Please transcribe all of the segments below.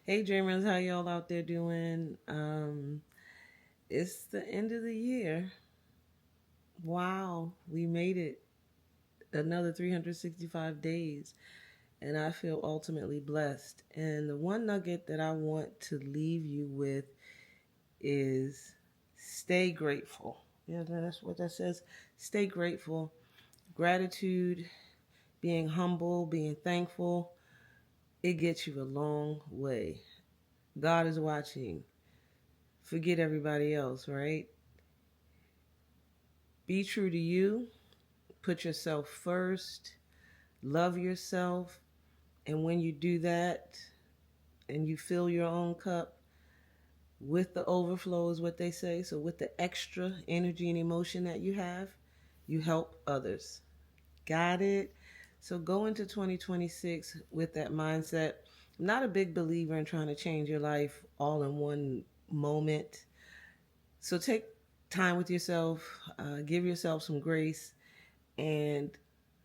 Hey dreamers, how y'all out there doing? It's the end of the year. Wow, we made it another 365 days, and I feel ultimately blessed. And the one nugget that I want to leave you with is stay grateful. Yeah, that's what that says. Stay grateful. Gratitude, being humble, being thankful, it gets you a long way. God is watching. Forget everybody else, right? Be true to you, put yourself first, love yourself, and when you do that and you fill your own cup with the overflow, is what they say. So, with the extra energy and emotion that you help others. Got it? So, go into 2026 with that mindset. I'm not a big believer in trying to change your life all in one moment. So, take time with yourself, give yourself some grace, and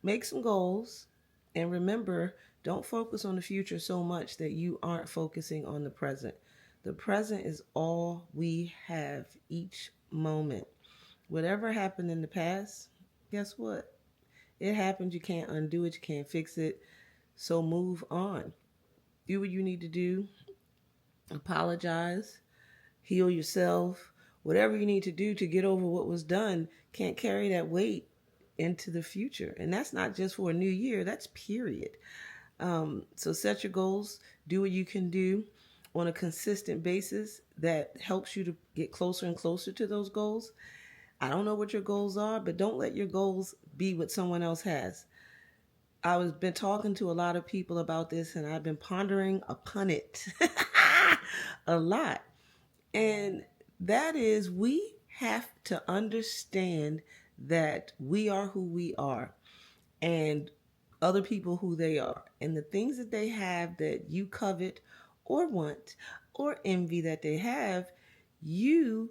make some goals. And remember, don't focus on the future so much that you aren't focusing on the present. The present is all we have each moment. Whatever happened in the past, guess what? It happened. You can't undo it. You can't fix it. So move on. Do what you need to do. Apologize. Heal yourself. Whatever you need to do to get over what was done, can't carry that weight into the future. And that's not just for a new year, that's period. So set your goals, do what you can do on a consistent basis that helps you to get closer and closer to those goals. I don't know what your goals are, but don't let your goals be what someone else has. I've been talking to a lot of people about this, and I've been pondering upon it a lot. And that is, we have to understand that we are who we are and other people who they are. And the things that they have that you covet or want or envy that they have, you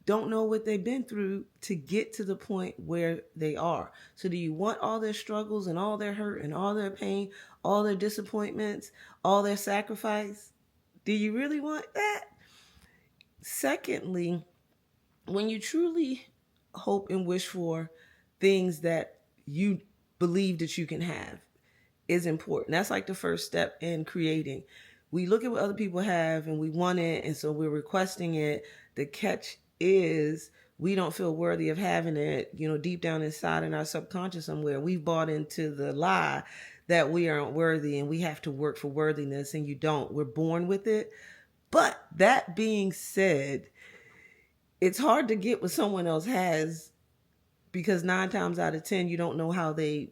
don't know what they've been through to get to the point where they are. So do you want all their struggles and all their hurt and all their pain, all their disappointments, all their sacrifice? Do you really want that? Secondly, when you truly hope and wish for things that you believe that you can have is important. That's like the first step in creating. We look at what other people have and we want it, and so we're requesting it. The catch is we don't feel worthy of having it, deep down inside in our subconscious somewhere. We've bought into the lie that we aren't worthy and we have to work for worthiness, and you don't. We're born with it. But that being said, it's hard to get what someone else has because 9 times out of 10, you don't know how they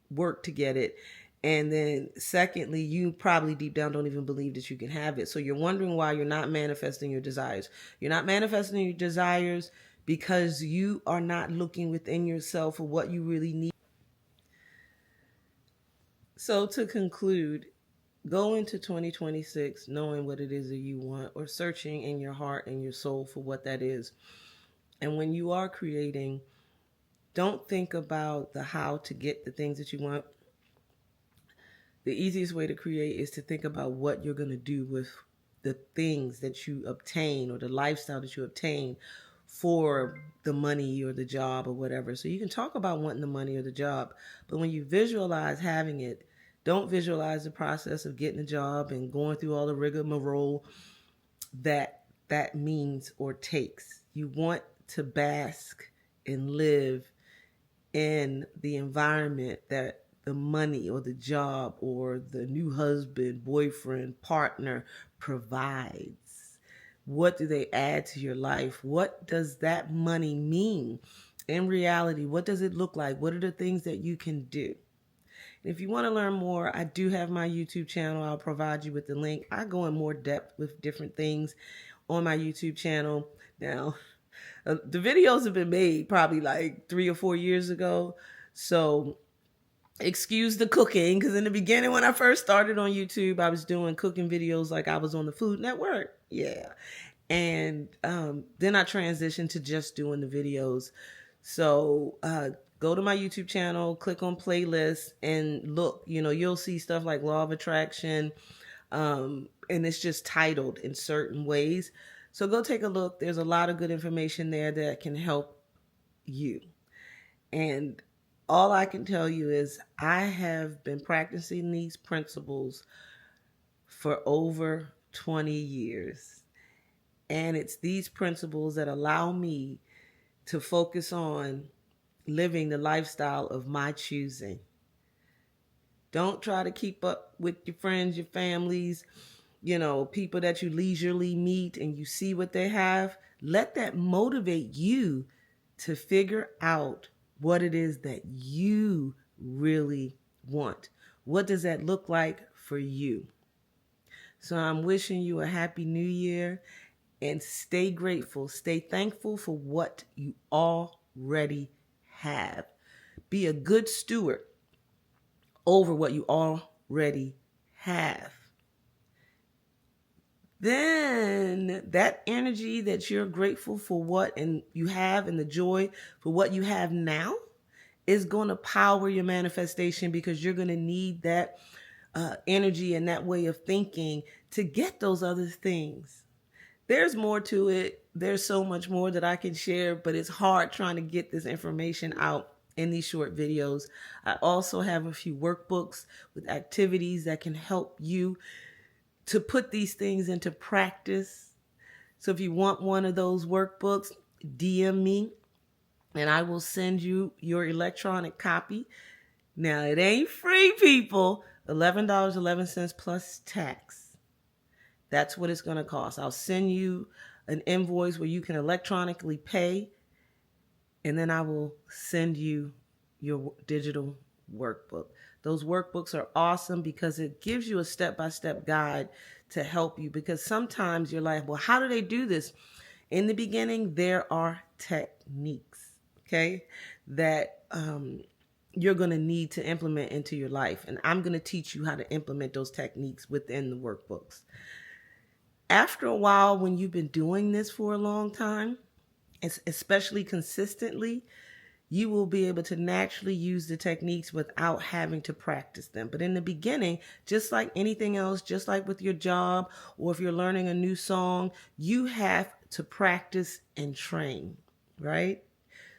work to get it. And then secondly, you probably deep down don't even believe that you can have it. So you're wondering why you're not manifesting your desires. You're not manifesting your desires because you are not looking within yourself for what you really need. So to conclude, go into 2026 knowing what it is that you want, or searching in your heart and your soul for what that is. And when you are creating, don't think about the how to get the things that you want. The easiest way to create is to think about what you're going to do with the things that you obtain or the lifestyle that you obtain for the money or the job or whatever. So you can talk about wanting the money or the job, but when you visualize having it, don't visualize the process of getting a job and going through all the rigmarole that means or takes. You want to bask and live in the environment that the money or the job or the new husband, boyfriend, partner provides. What do they add to your life? What does that money mean? In reality, what does it look like? What are the things that you can do? If you want to learn more, I do have my YouTube channel. I'll provide you with the link. I go in more depth with different things on my YouTube channel. Now, the videos have been made probably like 3 or 4 years ago. So excuse the cooking, because in the beginning when I first started on YouTube, I was doing cooking videos like I was on the Food Network. Yeah. And then I transitioned to just doing the videos. So go to my YouTube channel, click on playlists, and look, you'll see stuff like Law of Attraction, And it's just titled in certain ways. So go take a look. There's a lot of good information there that can help you. And all I can tell you is I have been practicing these principles for over 20 years. And it's these principles that allow me to focus on living the lifestyle of my choosing. Don't try to keep up with your friends, your families, people that you leisurely meet and you see what they have. Let that motivate you to figure out what it is that you really want. What does that look like for you? So I'm wishing you a happy new year, and stay grateful, stay thankful for what you already have. Be a good steward over what you already have. Then that energy that you're grateful for what and you have, and the joy for what you have now, is going to power your manifestation, because you're going to need that energy and that way of thinking to get those other things. There's more to it. There's so much more that I can share, but it's hard trying to get this information out in these short videos. I also have a few workbooks with activities that can help you to put these things into practice. So if you want one of those workbooks, DM me and I will send you your electronic copy. Now, it ain't free, people. $11.11 plus tax. That's what it's going to cost. I'll send you an invoice where you can electronically pay, and then I will send you your digital workbook. Those workbooks are awesome because it gives you a step-by-step guide to help you, because sometimes you're like, well, how do they do this? In the beginning, there are techniques, okay, that you're going to need to implement into your life. And I'm going to teach you how to implement those techniques within the workbooks. After a while, when you've been doing this for a long time, especially consistently, you will be able to naturally use the techniques without having to practice them. But in the beginning, just like anything else, just like with your job, or if you're learning a new song, you have to practice and train, right?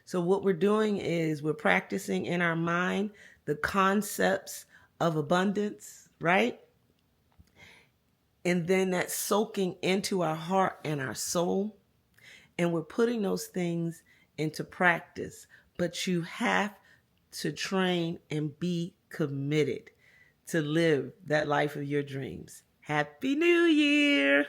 So what we're doing is we're practicing in our mind the concepts of abundance, right? And then that's soaking into our heart and our soul. And we're putting those things into practice. But you have to train and be committed to live that life of your dreams. Happy New Year!